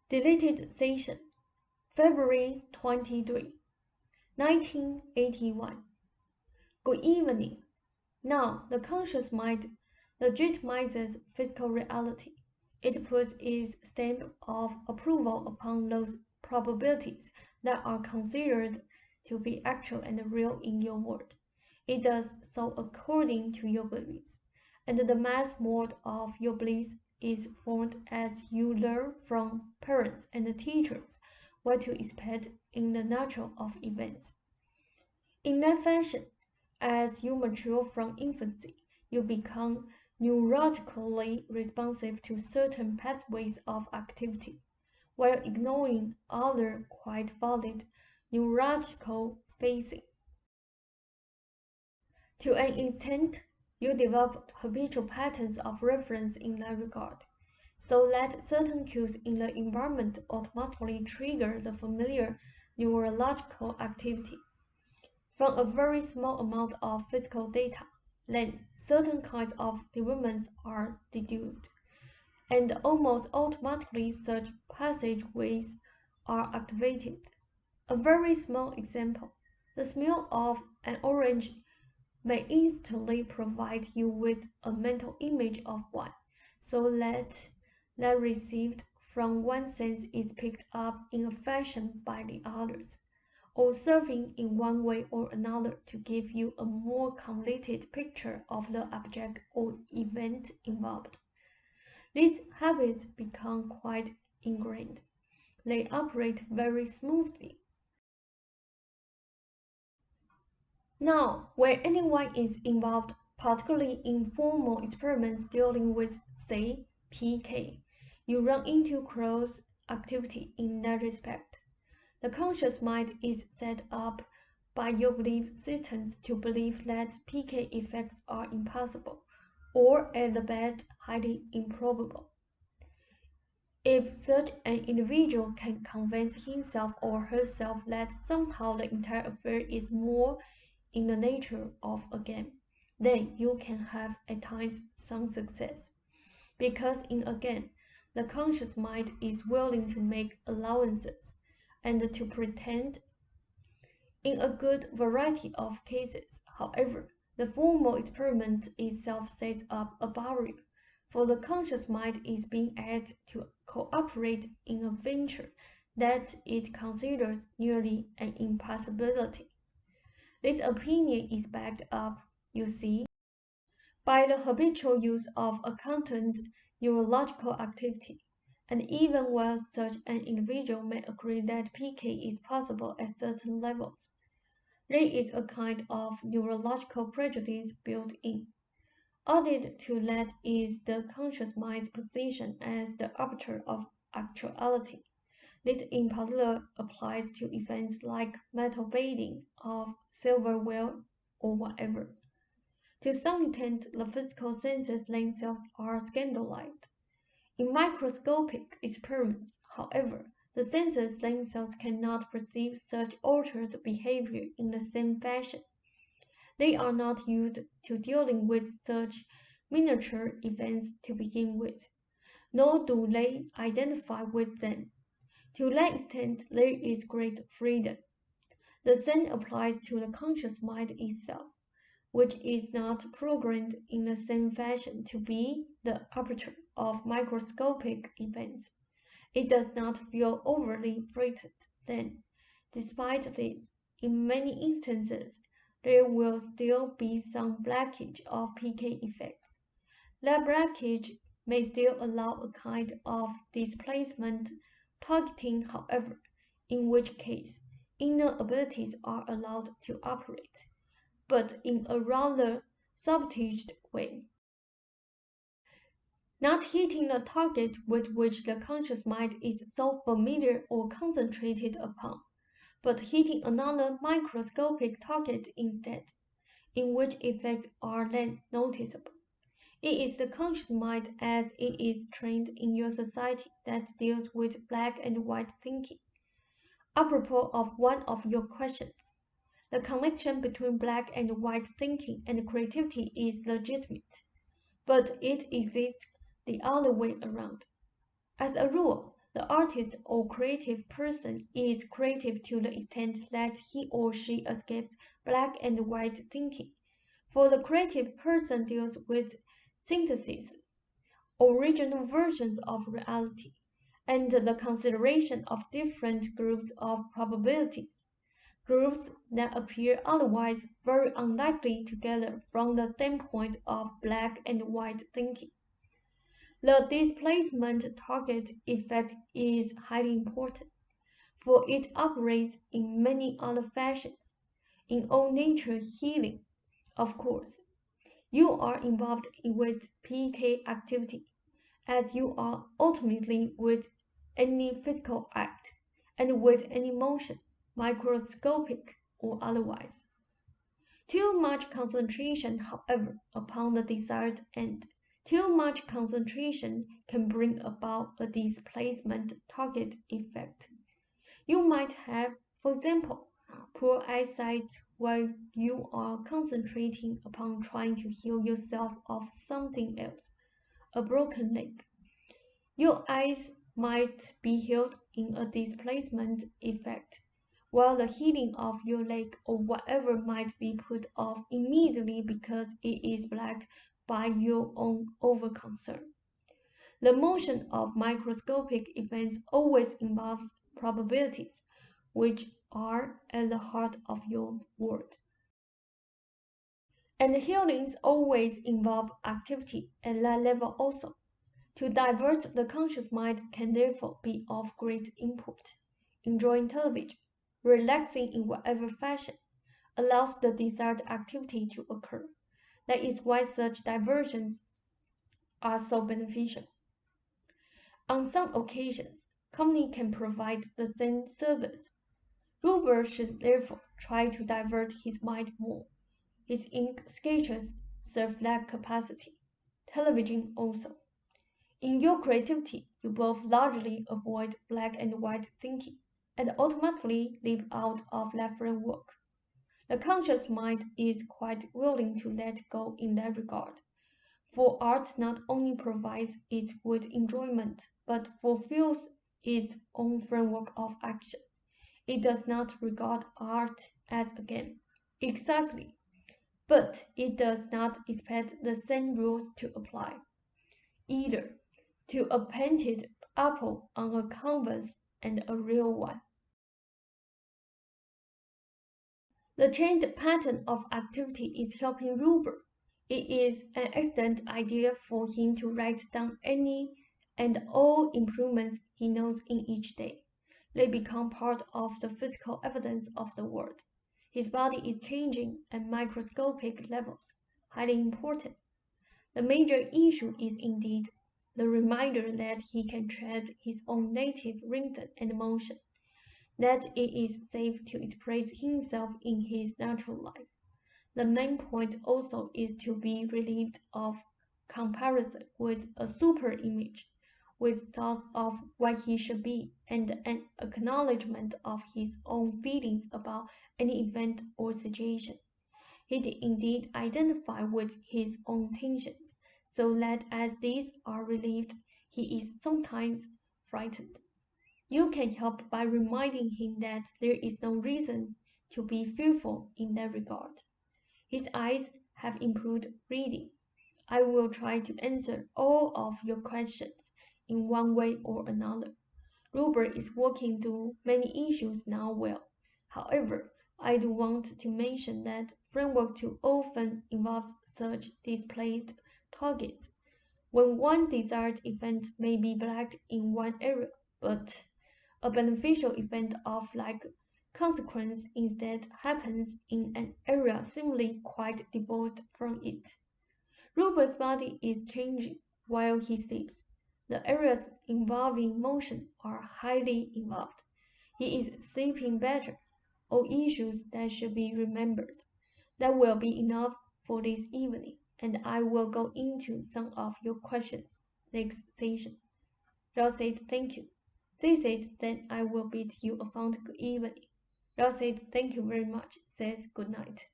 Deleted session, February 23, 1981. Good evening. Now, the conscious mind legitimizes physical reality. It puts its stamp of approval upon those probabilities that are considered to be actual and real in your world. It does so according to your beliefs, and the mass mold of your beliefs is formed as you learn from parents and teachers what to expect in the nature of events. In that fashion, as you mature from infancy, you become neurologically responsive to certain pathways of activity, while ignoring other quite valid neurological phases. To an extent, you develop habitual patterns of reference in that regard, so that certain cues in the environment automatically trigger the familiar neurological activity. From a very small amount of physical data, then certain kinds of developments are deduced, and almost automatically such passageways are activated. A very small example: the smell of an orange may instantly provide you with a mental image of one, so that received from one sense is picked up in a fashion by the others, or serving in one way or another to give you a more completed picture of the object or event involved. These habits become quite ingrained. They operate very smoothly. Now, when anyone is involved, particularly in formal experiments dealing with, say, PK, you run into cross activity in that respect. The conscious mind is set up by your belief systems to believe that PK effects are impossible, or at the best, highly improbable. If such an individual can convince himself or herself that somehow the entire affair is more in the nature of a game, then you can have at times some success, because in a game, the conscious mind is willing to make allowances and to pretend. In a good variety of cases, however, the formal experiment itself sets up a barrier, for the conscious mind is being asked to cooperate in a venture that it considers nearly an impossibility. This opinion is backed up, you see, by the habitual use of a content neurological activity, and even while such an individual may agree that PK is possible at certain levels, there is a kind of neurological prejudice built in. Added to that is the conscious mind's position as the arbiter of actuality. This in particular applies to events like metal beading of silverware or whatever. To some extent, the physical senses themselves are scandalized. In microscopic experiments, however, the senses themselves cannot perceive such altered behavior in the same fashion. They are not used to dealing with such miniature events to begin with, nor do they identify with them. To that extent, there is great freedom. The same applies to the conscious mind itself, which is not programmed in the same fashion to be the arbiter of microscopic events. It does not feel overly frightened, then. Despite this, in many instances, there will still be some blockage of PK effects. That blockage may still allow a kind of displacement targeting, however, in which case inner abilities are allowed to operate, but in a rather sabotaged way. Not hitting the target with which the conscious mind is so familiar or concentrated upon, but hitting another microscopic target instead, in which effects are then noticeable. It is the conscious mind as it is trained in your society that deals with black and white thinking. Apropos of one of your questions, the connection between black and white thinking and creativity is legitimate, but it exists the other way around. As a rule, The artist or creative person is creative to the extent that he or she escapes black and white thinking. For the creative person deals with syntheses, original versions of reality, and the consideration of different groups of probabilities, groups that appear otherwise very unlikely together from the standpoint of black and white thinking. The displacement target effect is highly important, for it operates in many other fashions. In all nature healing, of course, you are involved with PK activity, as you are ultimately with any physical act, and with any motion, microscopic or otherwise. Too much concentration, however, upon the desired end, too much concentration can bring about a displacement target effect. You might have, for example, poor eyesight while you are concentrating upon trying to heal yourself of something else, a broken leg. Your eyes might be healed in a displacement effect, while the healing of your leg or whatever might be put off immediately because it is blocked by your own overconcern. The motion of microscopic events always involves probabilities, which are at the heart of your world. And healings always involve activity at that level also. To divert the conscious mind can therefore be of great import. Enjoying television, relaxing in whatever fashion, allows the desired activity to occur. That is why such diversions are so beneficial. On some occasions, company can provide the same service. Ruber should therefore try to divert his mind more. His ink sketches serve that capacity. Television also. In your creativity, you both largely avoid black and white thinking, and automatically leap out of that framework. The conscious mind is quite willing to let go in that regard, for art not only provides it with enjoyment, but fulfills its own framework of action. It does not regard art as a game, exactly, but it does not expect the same rules to apply, either to a painted apple on a canvas and a real one. The changed pattern of activity is helping Ruber. It is an excellent idea for him to write down any and all improvements he notes in each day. They become part of the physical evidence of the world. His body is changing at microscopic levels, highly important. The major issue is indeed the reminder that he can tread his own native rhythm and motion, that it is safe to express himself in his natural life. The main point also is to be relieved of comparison with a super-image, with thoughts of what he should be, and an acknowledgement of his own feelings about any event or situation. He did indeed identify with his own tensions, so that as these are relieved, he is sometimes frightened. You can help by reminding him that there is no reason to be fearful in that regard. His eyes have improved reading. I will try to answer all of your questions in one way or another. Ruber is working through many issues now well. However, I do want to mention that framework too often involves such displaced targets, when one desired event may be blocked in one area, but a beneficial event of like consequence instead happens in an area seemingly quite devoid from it. Ruper's body is changing while he sleeps. The areas involving motion are highly involved. He is sleeping better. All issues that should be remembered. That will be enough for this evening, and I will go into some of your questions next session. Ralph said thank you. They said then I will bid you a fond good evening. Ralph said thank you very much, says good night.